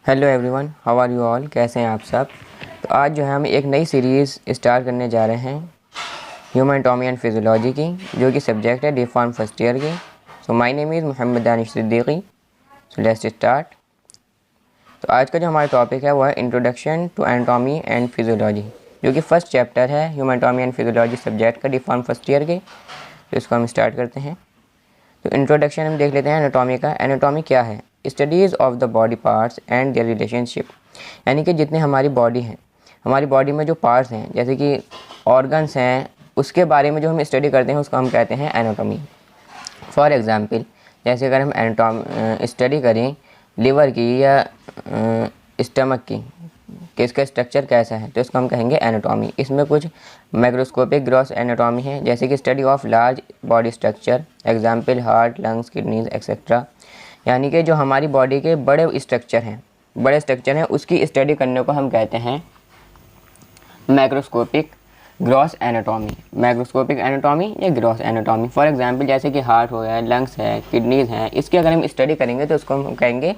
Hello everyone, how are you all. कैसे हैं आप सब। तो आज जो है हम एक नई सीरीज़ स्टार्ट करने जा रहे हैं ह्यूमन एनाटॉमी एंड फिजियोलॉजी की, जो कि सब्जेक्ट है D.Pharm फर्स्ट ईयर की। So my name is Mohammad Danish Siddiqui. So let's start. तो आज का जो हमारा टॉपिक है वो है introduction to anatomy and physiology, जो कि फर्स्ट चैप्टर है human anatomy and physiology subject का D.Pharm फर्स्ट ईयर के। तो इसको हम स्टार्ट करते हैं। तो इंट्रोडक्शन हम देख लेते हैं एनाटॉमी का। एनाटॉमी क्या है? Studies of the body parts and their relationship, यानी कि जितने हमारी बॉडी हैं, हमारी बॉडी में जो पार्ट्स हैं जैसे कि ऑर्गन्स हैं, उसके बारे में जो हम स्टडी करते हैं उसको हम कहते हैं एनाटॉमी। फॉर एग्ज़ाम्पल, जैसे अगर हम स्टडी करें लिवर की या स्टमक की कि इसका स्ट्रक्चर कैसा है, तो इसको हम कहेंगे एनाटॉमी। इसमें कुछ माइक्रोस्कोपिक ग्रॉस एनाटॉमी है, जैसे कि study of large body structure, example heart, lungs, kidneys etcetera. यानी कि जो हमारी बॉडी के बड़े स्ट्रक्चर हैं उसकी स्टडी करने को हम कहते हैं microscopic gross anatomy. Microscopic anatomy या ग्रॉस एनाटॉमी। फॉर एग्जांपल, जैसे कि हार्ट हो गया, लंग्स है, किडनीज हैं, इसकी अगर हम स्टडी करेंगे तो उसको हम कहेंगे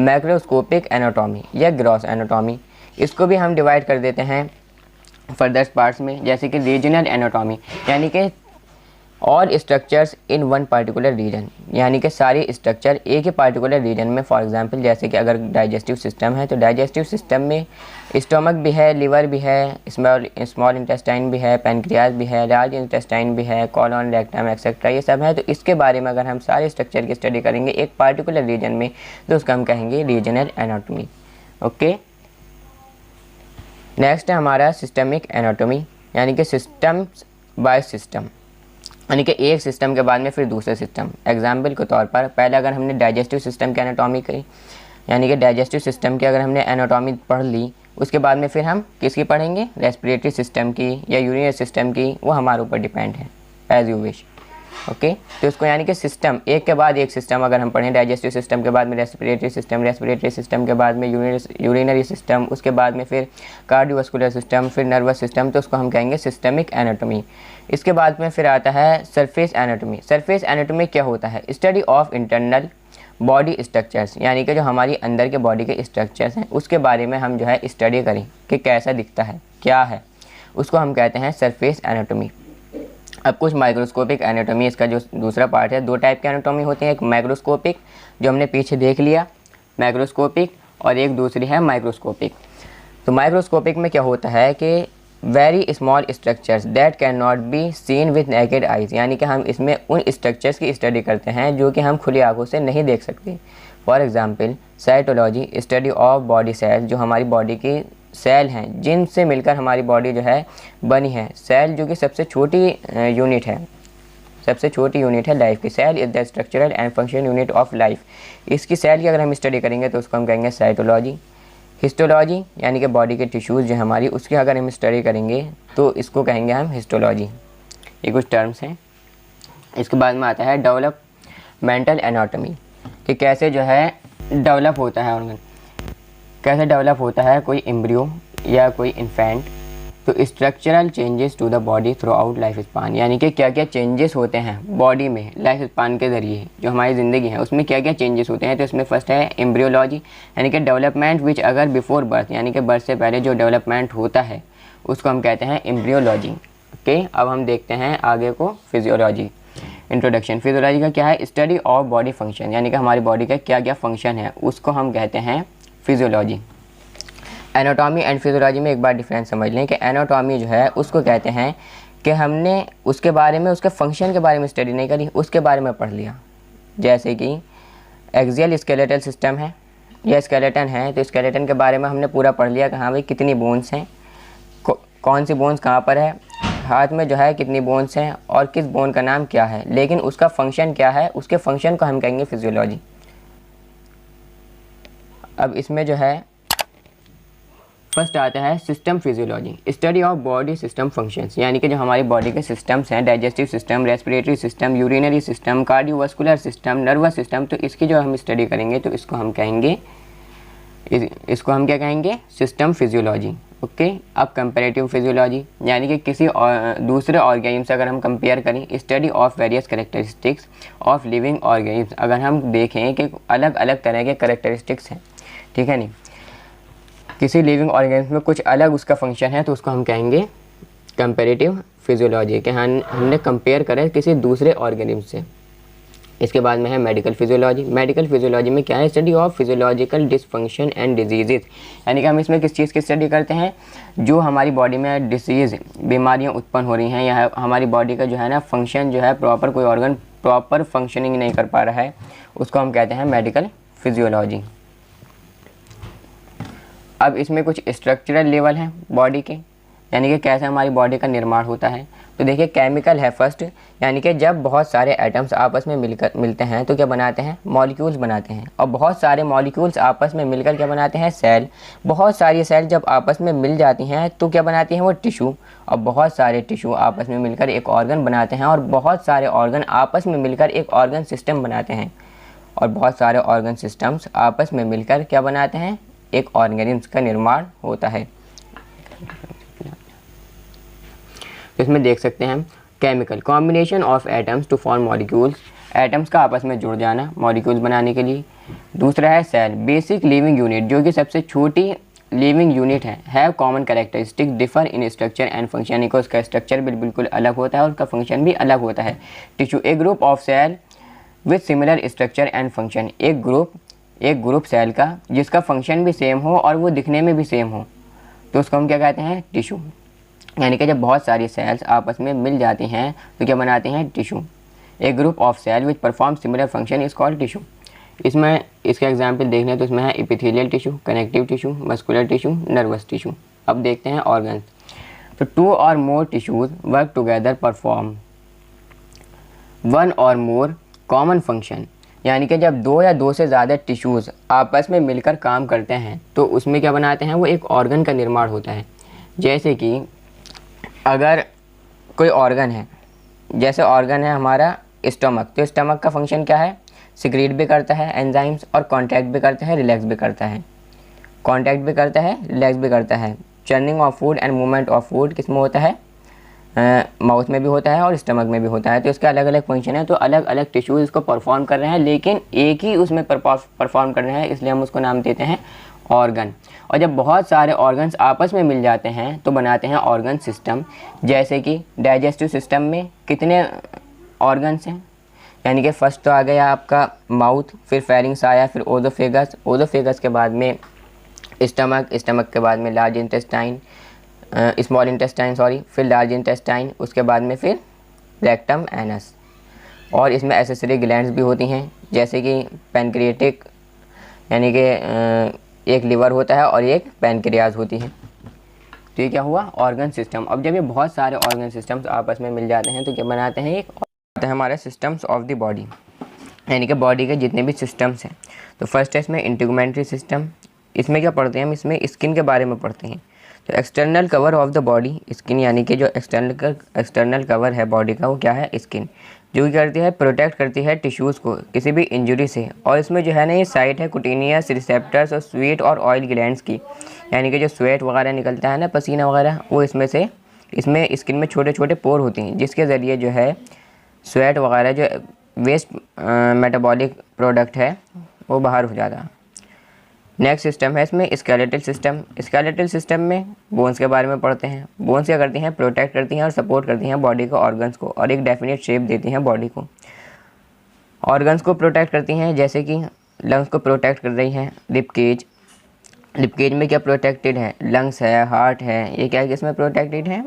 माइक्रोस्कोपिक एनाटॉमी या ग्रॉस एनाटॉमी। इसको भी हम डिवाइड कर देते हैं फर्दर पार्ट्स में, जैसे कि रीजनल एनाटॉमी, यानी कि all structures in one particular reason, यानी कि सारी स्ट्रक्चर एक ही पार्टिकुलर रीजन में। फॉर एग्जांपल, जैसे कि अगर डाइजेस्टिव सिस्टम है तो डाइजेस्टिव सिस्टम में स्टोमक भी है, लिवर भी है, स्मॉल इंटेस्टाइन भी है, पैनक्रियाज भी है, लार्ज इंटेस्टाइन भी है, कॉलन, रेक्टम एक्सेट्रा, ये सब है। तो इसके बारे में अगर हम सारे स्ट्रक्चर की स्टडी करेंगे एक पार्टिकुलर रीजन में तो उसका हम कहेंगे रीजनल एनाटॉमी। ओके, नेक्स्ट है हमारा सिस्टमिक एनाटॉमी, यानी कि सिस्टम बाय सिस्टम, यानी कि एक सिस्टम के बाद में फिर दूसरे सिस्टम। एग्जाम्पल के तौर पर, पहले अगर हमने डाइजेस्टिव सिस्टम की एनाटॉमी करी, यानी कि डाइजेस्टिव सिस्टम की अगर हमने एनाटॉमी पढ़ ली, उसके बाद में फिर हम किसकी पढ़ेंगे? रेस्पिरेटरी सिस्टम की या यूरिनरी सिस्टम की, वो हमारे ऊपर डिपेंड है, एज यू विश। ओके, तो इसको यानी कि सिस्टम एक के बाद एक सिस्टम अगर हम पढ़ें, डाइजेस्टिव सिस्टम के बाद में रेस्पिरेटरी सिस्टम के बाद में यूरिनरी सिस्टम, उसके बाद में फिर कार्डियोवास्कुलर सिस्टम, फिर नर्वस सिस्टम, तो उसको हम कहेंगे सिस्टमिक एनाटॉमी। इसके बाद में फिर आता है सरफेस एनाटॉमी। सरफेस एनाटॉमी क्या होता है? Study of internal body structures, यानी कि जो हमारी अंदर के बॉडी के स्ट्रक्चर्स हैं उसके बारे में हम जो है स्टडी करें कि कैसा दिखता है, क्या है, उसको हम कहते हैं सरफेस एनाटॉमी। अब कुछ माइक्रोस्कोपिक एनाटॉमी, इसका जो दूसरा पार्ट है, दो टाइप की एनाटॉमी होती है, एक माइक्रोस्कोपिक जो हमने पीछे देख लिया माइक्रोस्कोपिक, और एक दूसरी है माइक्रोस्कोपिक। तो माइक्रोस्कोपिक में क्या होता है कि very small structures that can not be seen with naked eyes, यानी कि हम इसमें उन स्ट्रक्चर्स की स्टडी करते हैं जो कि हम खुली आंखों से नहीं देख सकते। For example, cytology, study of body cells, जो हमारी बॉडी की सेल हैं जिनसे मिलकर हमारी बॉडी जो है बनी है। सेल जो कि सबसे छोटी यूनिट है लाइफ की। Cell is the structural and function unit of life. इसकी सेल की अगर हम स्टडी करेंगे तो उसको हम कहेंगे साइटोलॉजी। हिस्टोलॉजी, यानी कि बॉडी के टिश्यूज़ जो हमारी, उसकी अगर हम स्टडी करेंगे तो इसको कहेंगे हम हिस्टोलॉजी। ये कुछ टर्म्स हैं। इसके बाद में आता है डेवलपमेंटल एनाटॉमी, कि कैसे जो है डेवलप होता है ऑर्गन, कैसे डेवलप होता है कोई एम्ब्रियो या कोई इन्फेंट। तो structural changes to the body throughout life span, यानी कि क्या क्या चेंजेस होते हैं बॉडी में लाइफ स्पान के ज़रिए, जो हमारी ज़िंदगी है उसमें क्या क्या चेंजेस होते हैं। तो इसमें फर्स्ट है एम्ब्रियोलॉजी, यानी कि डेवलपमेंट विच अगर बिफोर बर्थ, यानी कि बर्थ से पहले जो डेवलपमेंट होता है उसको हम कहते हैं एम्ब्रियोलॉजी। ओके, अब हम देखते हैं आगे को फिजियोलॉजी। इंट्रोडक्शन। फिजियोलॉजी का क्या है? स्टडी ऑफ बॉडी फंक्शन, यानी कि हमारी बॉडी का क्या क्या फंक्शन है उसको हम कहते हैं फिजियोलॉजी। एनाटॉमी एंड फिजियोलॉजी में एक बार डिफरेंस समझ लें कि एनाटॉमी जो है उसको कहते हैं कि हमने उसके बारे में, उसके फंक्शन के बारे में स्टडी नहीं करी, उसके बारे में पढ़ लिया। जैसे कि एक्सियल स्केलेटल सिस्टम है या स्केलेटन है, तो स्केलेटन के बारे में हमने पूरा पढ़ लिया कि हाँ भाई कितनी बोन्स हैं, कौन सी बोन्स कहाँ पर है, हाथ में जो है कितनी बोन्स हैं और किस बोन का नाम क्या है, लेकिन उसका फंक्शन क्या है, उसके फंक्शन को हम कहेंगे फिजियोलॉजी। अब इसमें जो है फर्स्ट आता है system physiology, study of body system functions, यानी कि जो हमारी बॉडी के सिस्टम्स हैं, digestive system, respiratory system, urinary system, cardiovascular system, nervous system, तो इसकी जो हम स्टडी करेंगे तो इसको हम कहेंगे, इसको हम क्या कहेंगे? System physiology. ओके, अब कंपैरेटिव फिजियोलॉजी, यानी कि किसी दूसरे ऑर्गेनिज्म से अगर हम कंपेयर करें, study of various characteristics of living organism, अगर हम देखें कि अलग अलग तरह के कैरेक्टरिस्टिक्स हैं, ठीक है नहीं, किसी लिविंग ऑर्गेनिज्म में कुछ अलग उसका फंक्शन है तो उसको हम कहेंगे कंपेरेटिव फिजियोलॉजी, कि हमने कंपेयर करें किसी दूसरे ऑर्गेनिज्म से। इसके बाद में है मेडिकल फिजियोलॉजी। मेडिकल फिजियोलॉजी में क्या है, study of physiological dysfunction and diseases, यानी कि हम इसमें किस चीज़ की स्टडी करते हैं, जो हमारी बॉडी में डिसीज़ बीमारियां उत्पन्न हो रही हैं या हमारी बॉडी का जो है ना फंक्शन जो है प्रॉपर, कोई ऑर्गन प्रॉपर फंक्शनिंग नहीं कर पा रहा है, उसको हम कहते हैं मेडिकल फिजियोलॉजी। अब इसमें कुछ स्ट्रक्चरल लेवल हैं बॉडी के, यानी कि कैसे हमारी बॉडी का निर्माण होता है। तो देखिए केमिकल है फर्स्ट, यानी कि जब बहुत सारे एटम्स आपस में मिलते हैं तो क्या बनाते हैं, मॉलिक्यूल्स बनाते हैं। और बहुत सारे मॉलिक्यूल्स आपस में मिलकर क्या बनाते हैं, सेल। बहुत सारी सेल जब आपस में मिल जाती हैं तो क्या बनाती हैं, वो टिश्यू। और बहुत सारे टिश्यू आपस में मिलकर एक ऑर्गन बनाते हैं, और बहुत सारे ऑर्गन आपस में मिलकर एक ऑर्गन सिस्टम बनाते हैं। और बहुत सारे ऑर्गन सिस्टम्स आपस में मिलकर क्या बनाते हैं, एक ऑर्गेनिज्म का निर्माण होता है। तो इसमें देख सकते हैं हम chemical combination of atoms to form molecules, atoms का आपस में जुड़ जाना मॉलिक्यूल्स बनाने के लिए। दूसरा है सेल, बेसिक लिविंग यूनिट, जो कि सबसे छोटी लिविंग यूनिट है। Have common characteristic differ in structure and function, यानी कि उसका स्ट्रक्चर बिल्कुल अलग होता है और उसका फंक्शन भी अलग होता है। Tissue, a group of cell with similar structure and function, एक ग्रुप सेल का जिसका फंक्शन भी सेम हो और वो दिखने में भी सेम हो, तो उसको हम क्या कहते हैं, टिश्यू। यानी कि जब बहुत सारी सेल्स आपस में मिल जाती हैं तो क्या बनाते हैं, tissue. A group of cell which perform similar function is called tissue. इसमें इसका एग्जाम्पल देखने तो इसमें है epithelial tissue, connective tissue, muscular tissue, nervous tissue. अब देखते हैं ऑर्गन्स। तो 2 और more tissues work together perform 1 और मोर कॉमन फंक्शन, यानी कि जब 2 या 2 से ज़्यादा टिश्यूज़ आपस में मिलकर काम करते हैं तो उसमें क्या बनाते हैं, वो एक ऑर्गन का निर्माण होता है। जैसे कि अगर कोई ऑर्गन है, जैसे ऑर्गन है हमारा स्टमक, तो स्टमक का फंक्शन क्या है, सिक्रीट भी करता है एंजाइम्स, और कॉन्ट्रैक्ट भी करता है, रिलैक्स भी करता है। कॉन्ट्रैक्ट भी करता है, रिलैक्स भी करता है। Churning of food and movement of food किस में होता है, माउथ में भी होता है और स्टमक में भी होता है। तो इसके अलग अलग फंक्शन है, तो अलग अलग टिश्यूज़ इसको परफॉर्म कर रहे हैं, लेकिन एक ही उसमें परफॉर्म कर रहे हैं, इसलिए हम उसको नाम देते हैं ऑर्गन। और जब बहुत सारे ऑर्गन्स आपस में मिल जाते हैं तो बनाते हैं ऑर्गन सिस्टम। जैसे कि डाइजेस्टिव सिस्टम में कितने ऑर्गन्स हैं, यानी कि फर्स्ट तो आ गया आपका माउथ, फिर फेरिंग्स आया, फिर ओजोफेगस, ओजोफेगस के बाद में स्टमक, स्टमक के बाद में लार्ज इंटेस्टाइन, स्मॉल इंटेस्टाइन फिर लार्ज इंटेस्टाइन, उसके बाद में फिर रेक्टम, एनस। और इसमें एसेसरी ग्लैंड्स भी होती हैं, जैसे कि पैनक्रिएटिक, यानी कि एक लिवर होता है और एक पैनक्रियाज होती है। तो ये क्या हुआ, ऑर्गन सिस्टम। अब जब ये बहुत सारे ऑर्गन सिस्टम्स आपस में मिल जाते हैं तो क्या बनाते हैं, एक बनाते हैं हमारे सिस्टम्स ऑफ द बॉडी, यानी कि बॉडी के जितने भी सिस्टम्स हैं। तो फर्स्ट है इसमें इंटीगुमेंट्री सिस्टम। इसमें क्या पढ़ते हैं हम, इसमें स्किन के बारे में पढ़ते हैं। तो external cover of the body, skin, यानी कि जो एक्सटर्नल कवर है बॉडी का वो क्या है, स्किन, जो कि करती है प्रोटेक्ट करती है टिश्यूज़ को किसी भी इंजरी से। और इसमें जो है ना ये साइट है कुटिनियस रिसेप्टर्स और स्वेट और ऑयल ग्लैंड्स की, यानी कि जो स्वेट वगैरह निकलता है ना, पसीना वगैरह, वो इसमें स्किन में छोटे छोटे पोर होती हैं, जिसके ज़रिए जो है स्वेट वगैरह जो वेस्ट मेटाबॉलिक प्रोडक्ट है वो बाहर हो जाता है। नेक्स्ट सिस्टम है इसमें स्केलेटल सिस्टम। स्केलेटल सिस्टम में बोन्स के बारे में पढ़ते हैं। बोन्स क्या करती हैं, प्रोटेक्ट करती हैं और सपोर्ट करती हैं बॉडी को, ऑर्गन्स को, और एक डेफिनेट शेप देती हैं बॉडी को। ऑर्गन्स को प्रोटेक्ट करती हैं, जैसे कि लंग्स को प्रोटेक्ट कर रही हैं रिबकेज। रिबकेज में क्या प्रोटेक्टेड है, लंग्स है, हार्ट है, ये क्या किसमें प्रोटेक्टेड है,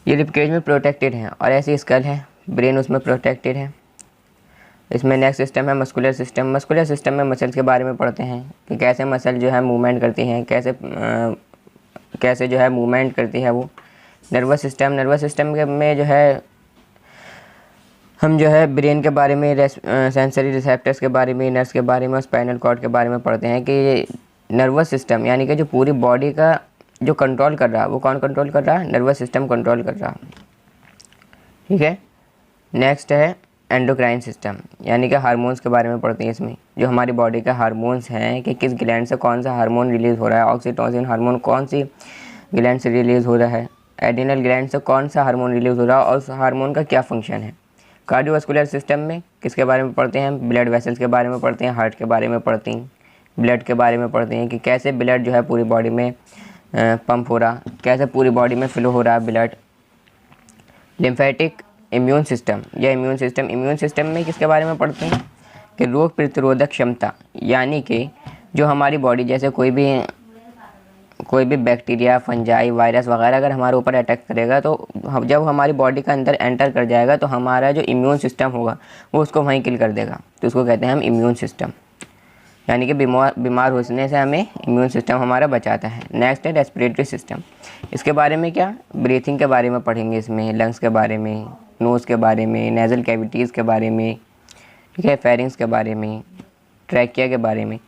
ये रिबकेज में प्रोटेक्टेड है। और ऐसी स्कल है, ब्रेन उसमें प्रोटेक्टेड है। इसमें नेक्स्ट सिस्टम है मस्कुलर सिस्टम। मस्कुलर सिस्टम में मसल्स के बारे में पढ़ते हैं कि कैसे मसल जो है मूवमेंट करती हैं, कैसे जो है मूवमेंट करती है वो। नर्वस सिस्टम में जो है हम जो है ब्रेन के बारे में, सेंसरी रिसेप्टर्स के बारे में, नर्व्स के बारे में और स्पाइनल कॉर्ड के बारे में पढ़ते हैं कि ये नर्वस सिस्टम, यानी कि जो पूरी बॉडी का जो कंट्रोल कर रहा है वो कौन कंट्रोल कर रहा है, नर्वस सिस्टम कंट्रोल कर रहा। ठीक है। नेक्स्ट है एंडोक्राइन सिस्टम, यानी कि हार्मोन्स के बारे में पढ़ते हैं इसमें, जो हमारी बॉडी का हार्मोन्स हैं कि किस ग्लैंड से कौन सा हार्मोन रिलीज़ हो रहा है। ऑक्सीटोसिन हार्मोन कौन सी ग्लैंड से रिलीज़ हो रहा है, एडिनल ग्लैंड से कौन सा हार्मोन रिलीज़ हो रहा है और उस हार्मोन का क्या फंक्शन है। कार्डियोवास्कुलर सिस्टम में किसके बारे में पढ़ते हैं, ब्लड वेसल्स के बारे में पढ़ते हैं, हार्ट के बारे में पढ़ते हैं ब्लड के बारे में पढ़ते हैं कि कैसे ब्लड जो है पूरी बॉडी में पंप हो रहा, कैसे पूरी बॉडी में फ्लो हो रहा है ब्लड। लिम्फेटिक इम्यून सिस्टम, यह इम्यून सिस्टम में किसके बारे में पढ़ते हैं कि रोग प्रतिरोधक क्षमता, यानी कि जो हमारी बॉडी जैसे कोई भी बैक्टीरिया, फंजाई, वायरस वगैरह अगर हमारे ऊपर अटैक करेगा तो जब हमारी बॉडी का अंदर एंटर कर जाएगा तो हमारा जो इम्यून सिस्टम होगा वो उसको वहीं किल कर देगा, तो उसको कहते हैं हम इम्यून सिस्टम, यानी कि बीमार होने से हमें इम्यून सिस्टम हमारा बचाता है। नेक्स्ट है रेस्पिरेटरी सिस्टम, इसके बारे में क्या, ब्रीथिंग के बारे में पढ़ेंगे, इसमें लंग्स के बारे में, नोज़ के बारे में, नेज़ल कैविटीज़ के बारे में, ठीक है, फेरिंग्स के बारे में, ट्रैकिया के बारे में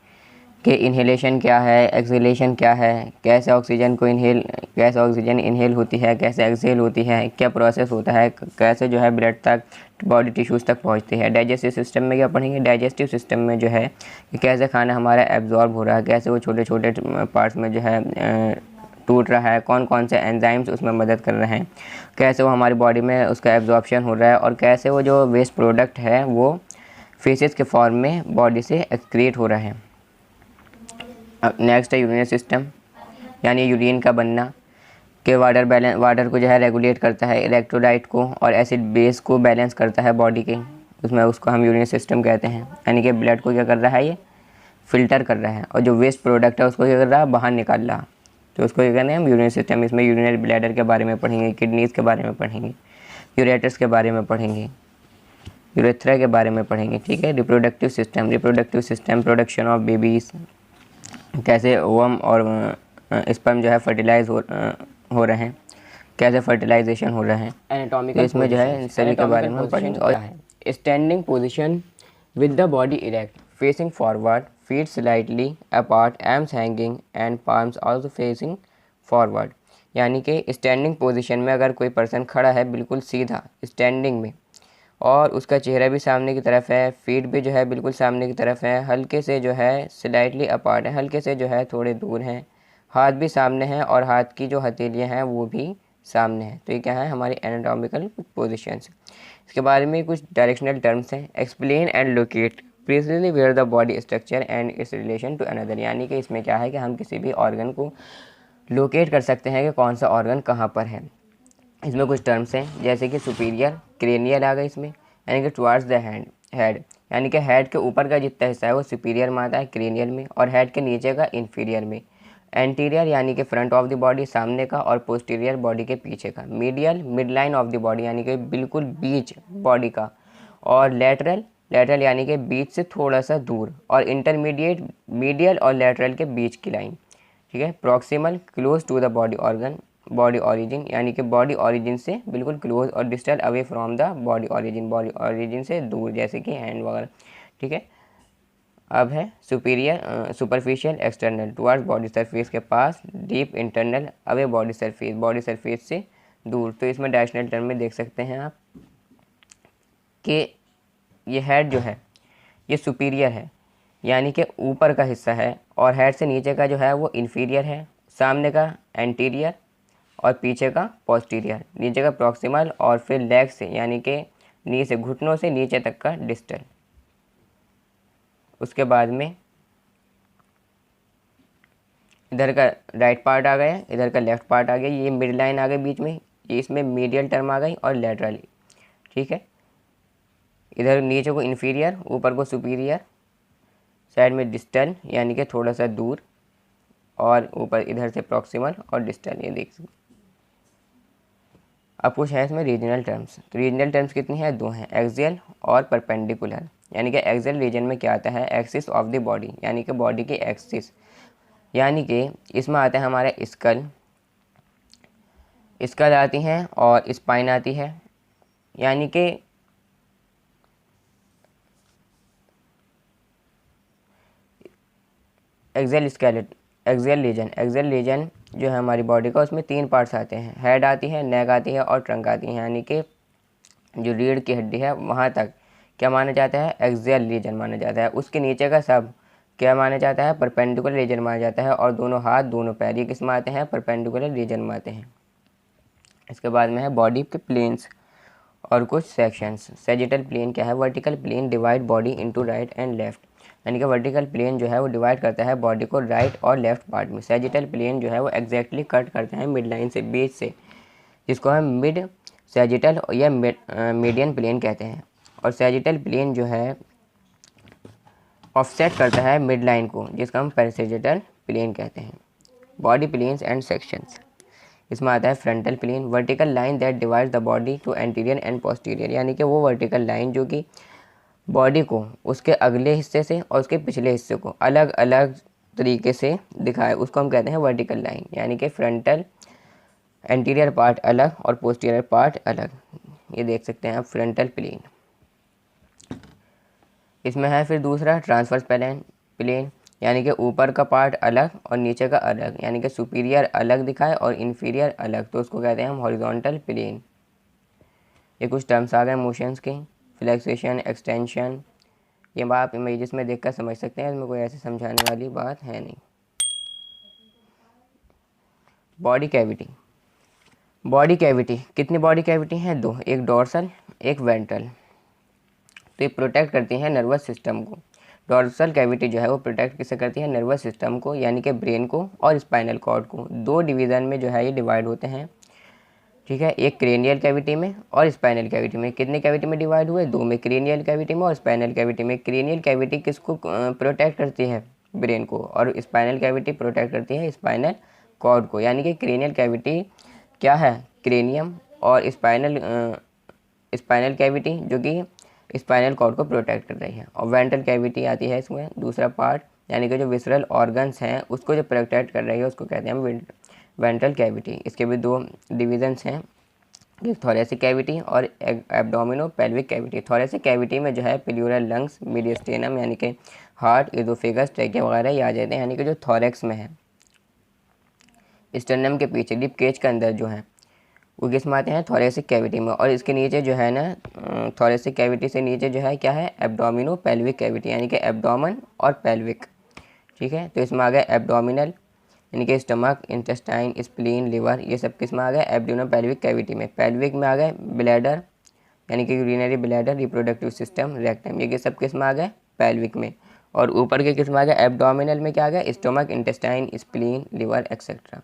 कि इन्हेलेशन क्या है, एक्सहेलेशन क्या है, कैसे ऑक्सीजन इनहेल होती है, कैसे एक्सहेल होती है, क्या प्रोसेस होता है, कैसे जो है ब्लड तक, बॉडी टिश्यूज़ तक पहुंचती है। डाइजेस्टिव सिस्टम में क्या पढ़ेंगे, डाइजेस्टिव सिस्टम में जो है कि कैसे खाना हमारा एब्जॉर्ब हो रहा है, कैसे वो छोटे छोटे पार्ट्स में जो है टूट रहा है, कौन कौन से एंजाइम्स उसमें मदद कर रहे हैं, कैसे वो हमारी बॉडी में उसका एब्जॉर्प्शन हो रहा है, और कैसे वो जो वेस्ट प्रोडक्ट है वो फेसेस के फॉर्म में बॉडी से एक्सक्रीट हो रहा है। नेक्स्ट है यूरिनरी सिस्टम, यानी यूरिन का बनना कि वाटर को जो है रेगुलेट करता है, इलेक्ट्रोलाइट को और एसिड बेस को बैलेंस करता है बॉडी के, उसमें उसको हम यूरिनरी सिस्टम कहते हैं। यानी कि ब्लड को क्या कर रहा है, ये फिल्टर कर रहा है, और जो वेस्ट प्रोडक्ट है उसको क्या कर रहा है, बाहर निकाल रहा, तो उसको क्या कहते हैं हम यूरिनरी सिस्टम। इसमें यूरिनरी ब्लैडर के बारे में पढ़ेंगे, किडनीज़ के बारे में पढ़ेंगे, यूरेटर्स के बारे में पढ़ेंगे, यूरेथ्रा के बारे में पढ़ेंगे, ठीक है। Reproductive system production of babies, कैसे ओवम और स्पर्म जो है फर्टिलाइज हो रहे हैं, कैसे फर्टिलाइजेशन हो रहा है। एनाटॉमिकल तो इसमें जो है सभी के बारे में पढ़ेंगे। और standing position with the body erect facing forward, feet slightly apart, arms hanging and palms also facing forward, यानी कि स्टैंडिंग पोजीशन में अगर कोई पर्सन खड़ा है बिल्कुल सीधा स्टैंडिंग में, और उसका चेहरा भी सामने की तरफ है, फीट भी जो है बिल्कुल सामने की तरफ है, हल्के से जो है स्लाइटली अपार्ट है, हल्के से जो है थोड़े दूर हैं, हाथ भी सामने हैं और हाथ की जो हथेलियाँ हैं वो भी सामने हैं। तो ये क्या है, हमारी एनाटॉमिकल पोजीशंस। इसके बारे में कुछ डायरेक्शनल टर्म्स हैं। Explain and locate precisely where the body structure and its relation to another, यानी कि इसमें क्या है कि हम किसी भी ऑर्गन को लोकेट कर सकते हैं कि कौन सा ऑर्गन कहाँ पर है। इसमें कुछ टर्म्स हैं जैसे कि सुपीरियर क्रेनियल आ गए इसमें, यानी कि टुवार्ड्स द हेड, यानी कि हेड के ऊपर का जितना हिस्सा है वो सुपीरियर में आता है क्रेनियल में, और हेड के नीचे का इंफीरियर में। एंटीरियर यानी कि फ्रंट ऑफ द बॉडी सामने का, और पोस्टीरियर बॉडी के पीछे का। Medial mid line of the body यानी कि बिल्कुल बीच बॉडी का, और लेटरल यानी कि बीच से थोड़ा सा दूर, और इंटरमीडिएट मीडियल और लेटरल के बीच की लाइन, ठीक है। Proximal close to the body origin, यानी कि बॉडी ऑरिजिन से बिल्कुल क्लोज, और distal away from the body origin से दूर, जैसे कि हैंड वगैरह, ठीक है। अब है superficial external towards body surface के पास, deep internal away body surface से दूर। तो इसमें डायरेक्शनल टर्म में देख सकते हैं आप कि ये हेड जो है ये सुपीरियर है, यानी कि ऊपर का हिस्सा है, और हेड से नीचे का जो है वो इन्फीरियर है, सामने का एंटीरियर और पीछे का पोस्टीरियर, नीचे का प्रॉक्सिमल, और फिर लेग से यानी कि नी से घुटनों से नीचे तक का डिस्टल। उसके बाद में इधर का राइट पार्ट आ गया, इधर का लेफ्ट पार्ट आ गया, ये मिड लाइन आ गई बीच में, ये इसमें मीडियल टर्म आ गई और लेटरली, ठीक है। इधर नीचे को इन्फीरियर, ऊपर को सुपीरियर, साइड में डिस्टल यानी कि थोड़ा सा दूर, और ऊपर इधर से प्रॉक्सिमल और डिस्टल, ये देख सकते। अब कुछ है इसमें रीजनल टर्म्स। तो रीजनल टर्म्स कितनी है, दो हैं, एक्सियल और परपेंडिकुलर। यानी कि एक्सियल रीजन में क्या आता है, एक्सिस ऑफ द बॉडी, यानी कि बॉडी की एक्सिस, यानी कि इसमें आता है हमारा स्कल आती हैं और स्पाइन आती है, यानी कि एक्सियल रीजन जो है हमारी बॉडी का, उसमें तीन पार्ट्स आते हैं, हेड आती है, नेक आती है और ट्रंक आती है, यानी कि जो रीढ़ की हड्डी है वहाँ तक क्या माना जाता है, एक्सियल रीजन माना जाता है। उसके नीचे का सब क्या माना जाता है, परपेंडिकुलर रीजन माना जाता है, और दोनों हाथ दोनों पैर ये किस में आते हैं, परपेंडिकुलर रीजन में आते हैं। इसके बाद में है बॉडी के प्लेन्स और कुछ सेक्शंस। सैजिटल प्लेन क्या है? Vertical plane divide body into right and left, यानी कि वर्टिकल प्लेन जो है वो डिवाइड करता है बॉडी को राइट और लेफ्ट पार्ट में। सैजिटल प्लेन जो है वो एग्जैक्टली कट करता है मिड लाइन से, बीच से, जिसको हम मिड सैजिटल या मीडियन प्लेन कहते हैं। और सैजिटल प्लेन जो है ऑफसेट करता है मिड लाइन को, जिसका हम पैरासैजिटल प्लेन कहते हैं। बॉडी प्लेन्स एंड सेक्शंस, इसमें आता है frontal plane, vertical line that divides the body to anterior and posterior, यानी कि वो वर्टिकल लाइन जो कि बॉडी को उसके अगले हिस्से से और उसके पिछले हिस्से को अलग अलग तरीके से दिखाए, उसको हम कहते हैं वर्टिकल लाइन। यानी कि फ्रंटल एंटीरियर पार्ट अलग और पोस्टीरियर पार्ट अलग, ये देख सकते हैं आप फ्रंटल प्लेन। इसमें है फिर दूसरा ट्रांसवर्स प्लेन, यानी कि ऊपर का पार्ट अलग और नीचे का अलग, यानी कि सुपीरियर अलग दिखाए और इन्फीरियर अलग, तो उसको कहते हैं हम हॉरिजॉन्टल प्लेन। ये कुछ टर्म्स आ गए मोशंस के, फ्लेक्सेशन, एक्सटेंशन, ये आप इमेजेस में देखकर समझ सकते हैं, इसमें कोई ऐसे समझाने वाली बात है नहीं। बॉडी कैविटी, बॉडी कैविटी कितनी बॉडी कैविटी हैं? दो, एक डोर्सल एक वेंट्रल। तो ये प्रोटेक्ट करती हैं नर्वस सिस्टम को। डोर्सल कैविटी जो है वो प्रोटेक्ट किसे करती है? नर्वस सिस्टम को, यानी कि ब्रेन को और स्पाइनल कॉर्ड को। दो डिवीज़न में जो है ये डिवाइड होते हैं, ठीक है, एक क्रेनियल कैविटी में और स्पाइनल कैविटी में। कितने कैविटी में डिवाइड हुए? दो में, क्रेनियल कैविटी में और स्पाइनल कैविटी में। क्रेनियल कैविटी किसको प्रोटेक्ट करती है? ब्रेन को। और स्पाइनल कैविटी प्रोटेक्ट करती है स्पाइनल कॉर्ड को। यानी कि क्रेनियल कैविटी क्या है? क्रेनियम, और स्पाइनल कैविटी जो कि स्पाइनल कॉर्ड को प्रोटेक्ट कर रही है। और वेंट्रल कैविटी आती है इसमें दूसरा पार्ट, यानी कि जो विसरल ऑर्गन्स हैं उसको जो प्रोटेक्ट कर रही है उसको कहते हैं हम वेंट्रल कैविटी। इसके भी दो डिविजन्स हैं, एक थोरेसिक कैविटी और एब्डोमिनो पेल्विक कैविटी। थोरेसिक कैविटी में जो है प्लूरल लंग्स, मीडियस्टेनम यानी कि हार्ट, इज़ोफेगस, ट्रैकिया वगैरह ये आ जाते हैं, यानी कि जो थोरेक्स में है। स्टर्नम के पीछे डिप केज के अंदर जो है वो किस में आते हैं? थोरेसिक कैविटी में। और इसके नीचे जो है ना, थोरेसिक कैविटी से नीचे जो है क्या है? एब्डोमिनो पेल्विक कैविटी, यानी कि एब्डोमन और पेल्विक, ठीक है। तो इसमें आ गया एब्डोमिनल, यानी कि स्टमक, इंटेस्टाइन, स्प्लीन, लिवर, ये सब किस में आ गया? एब्डोमिनो पेल्विक कैविटी में। पेल्विक में आ गए ब्लैडर, यानी कि urinary bladder, reproductive system, rectum, ये सब किस में आ गए? पेल्विक में। और ऊपर के किस में आ गया? एब्डोमिनल में क्या आ गया? Stomach, intestine, spleen, liver, etcetera.